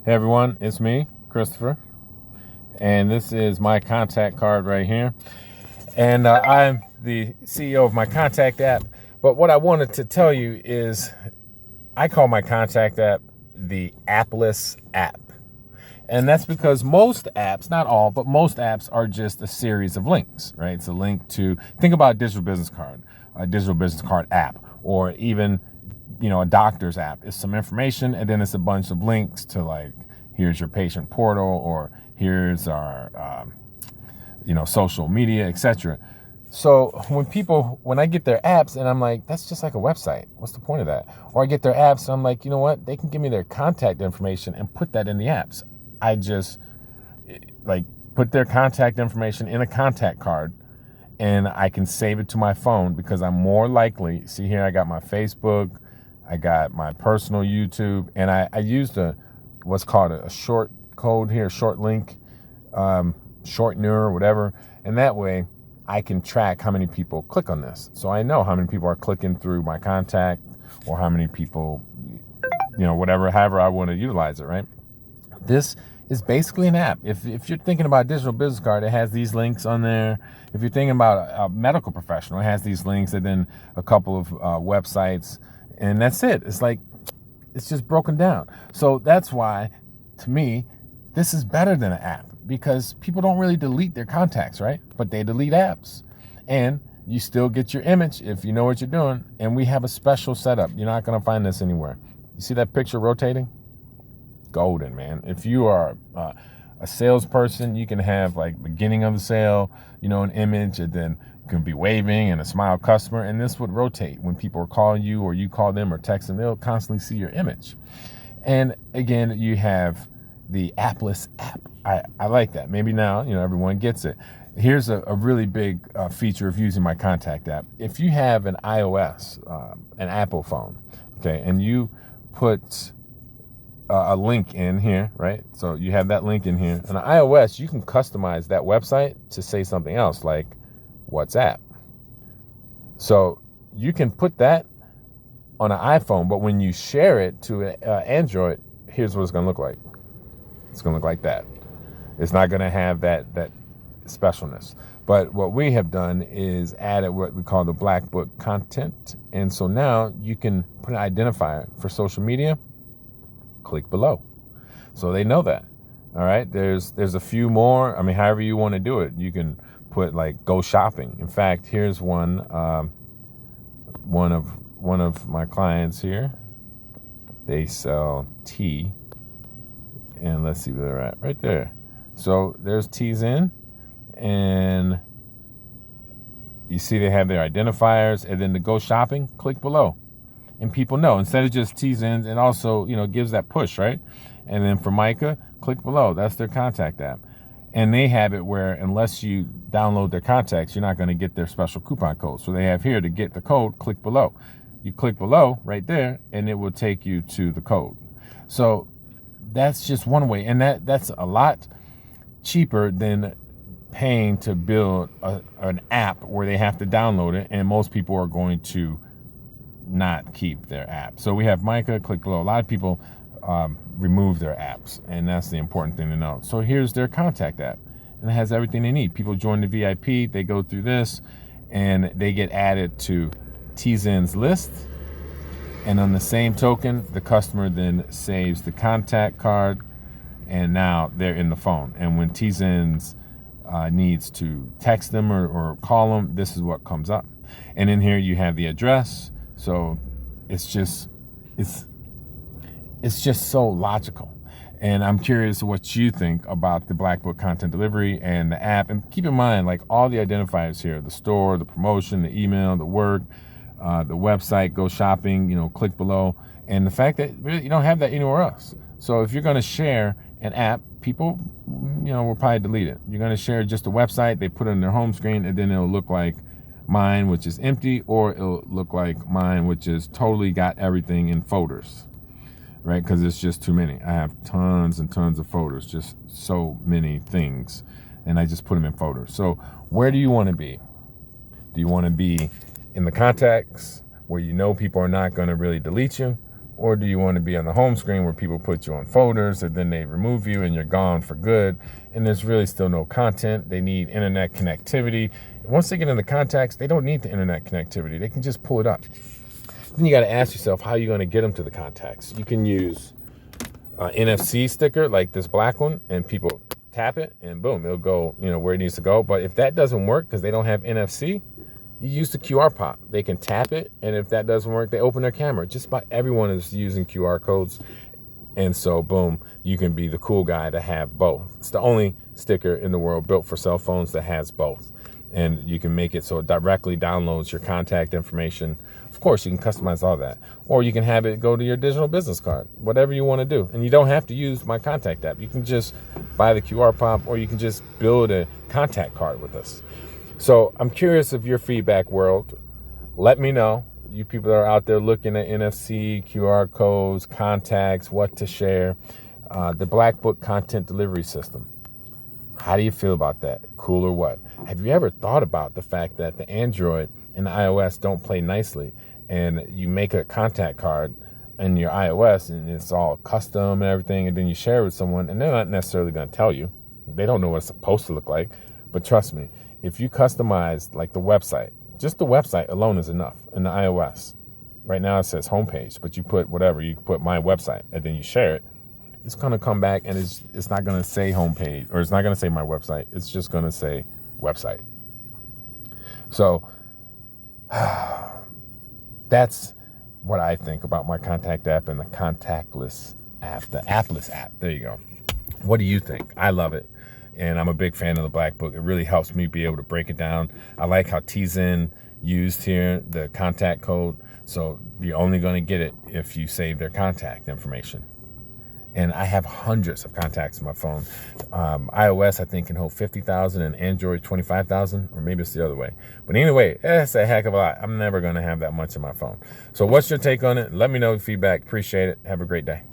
Hey everyone, it's me, Christopher, and this is my contact card right here. And I'm the CEO of my contact app. But what I wanted to tell you is I call my contact app the Appless app. And that's because most apps, not all, but most apps are just a series of links, right? It's a link to, think about a digital business card app, or even, a doctor's app. It's some information and then it's a bunch of links to, like, here's your patient portal, or here's our, social media, etc. So when I get their apps and I'm like, that's just like a website. What's the point of that? Or I get their apps and I'm like, you know what? They can give me their contact information and put that in the apps. I just like put their contact information in a contact card and I can save it to my phone, because I'm more likely, see here, I got my Facebook, I got my personal YouTube, and I used what's called a short code here, short link, shortener or whatever. And that way I can track how many people click on this. So I know how many people are clicking through my contact, or how many people, however I want to utilize it, right? This is basically an app. If you're thinking about a digital business card, it has these links on there. If you're thinking about a medical professional, it has these links, and then a couple of websites, and that's it. It's just broken down. So that's why, to me, this is better than an app, because people don't really delete their contacts, right? But they delete apps. And you still get your image if you know what you're doing. And we have a special setup. You're not going to find this anywhere. You see that picture rotating? Golden, man. If you are a salesperson, you can have, like, beginning of the sale, an image, and then you can be waving and a smile customer, and this would rotate when people are calling you, or you call them or text them. They'll constantly see your image. And again, you have the Appless app. I like that. Maybe now, everyone gets it. Here's a really big feature of using my contact app. If you have an iOS, an Apple phone, okay, and you put a link in here, right? So you have that link in here. On iOS, you can customize that website to say something else, like WhatsApp. So you can put that on an iPhone, but when you share it to Android, here's what it's going to look like. It's going to look like that. It's not going to have that specialness. But what we have done is added what we call the Black Book content. And so now you can put an identifier for social media. Click below. So they know that. All right. There's a few more. I mean, however you want to do it. You can put, like, go shopping. In fact, here's one of my clients here. They sell tea. And let's see where they're at. Right there. So there's Teas In. And you see they have their identifiers. And then to go shopping, click below. And people know, instead of just Teas In, it also, gives that push, right? And then for Micah, click below. That's their contact app. And they have it where, unless you download their contacts, you're not going to get their special coupon code. So they have here, to get the code, click below. You click below right there, and it will take you to the code. So that's just one way. And that's a lot cheaper than paying to build an app where they have to download it. And most people are going to not keep their app. So we have Micah, click below. A lot of people remove their apps, and that's the important thing to know. So here's their contact app, and it has everything they need. People join the VIP, they go through this, and they get added to Teas In's list. And on the same token, the customer then saves the contact card, and now they're in the phone. And when Teas In's needs to text them or call them, this is what comes up. And in here you have the address. So it's just so logical. And I'm curious what you think about the Black Book content delivery and the app. And keep in mind, like, all the identifiers here, the store, the promotion, the email, the work, the website, go shopping, click below. And the fact that really you don't have that anywhere else. So if you're going to share an app, people, will probably delete it. You're going to share just a website, they put it on their home screen, and then it'll look like mine, which is empty, or it'll look like mine, which is totally got everything in folders, right? Because it's just too many. I have tons and tons of folders, just so many things, and I just put them in folders. So where do you want to be? Do you want to be in the contacts where people are not going to really delete you? Or do you want to be on the home screen where people put you on folders and then they remove you and you're gone for good? And there's really still no content. They need internet connectivity. Once they get into contacts, they don't need the internet connectivity. They can just pull it up. Then you got to ask yourself, how are you going to get them to the contacts? You can use NFC sticker like this black one, and people tap it and boom, it'll go, where it needs to go. But if that doesn't work because they don't have NFC, you use the QR pop. They can tap it, and if that doesn't work, they open their camera. Just about everyone is using QR codes. And so, boom, you can be the cool guy to have both. It's the only sticker in the world built for cell phones that has both. And you can make it so it directly downloads your contact information. Of course, you can customize all that. Or you can have it go to your digital business card, whatever you want to do. And you don't have to use My Contact app. You can just buy the QR pop, or you can just build a contact card with us. So I'm curious of your feedback, world. Let me know. You people that are out there looking at NFC, QR codes, contacts, what to share, the Black Book content delivery system. How do you feel about that? Cool or what? Have you ever thought about the fact that the Android and the iOS don't play nicely, and you make a contact card in your iOS and it's all custom and everything, and then you share it with someone and they're not necessarily going to tell you. They don't know what it's supposed to look like. But trust me, if you customize like the website, just the website alone is enough in the iOS. Right now it says homepage, but you put whatever, you put my website and then you share it. It's going to come back and it's not going to say homepage, or it's not going to say my website. It's just going to say website. So that's what I think about My Contact app and the contactless app, the appless app. There you go. What do you think? I love it. And I'm a big fan of the Black Book. It really helps me be able to break it down. I like how Tizen used here the contact code. So you're only going to get it if you save their contact information. And I have hundreds of contacts on my phone. iOS, I think, can hold 50,000 and Android 25,000, or maybe it's the other way. But anyway, that's a heck of a lot. I'm never going to have that much on my phone. So what's your take on it? Let me know the feedback. Appreciate it. Have a great day.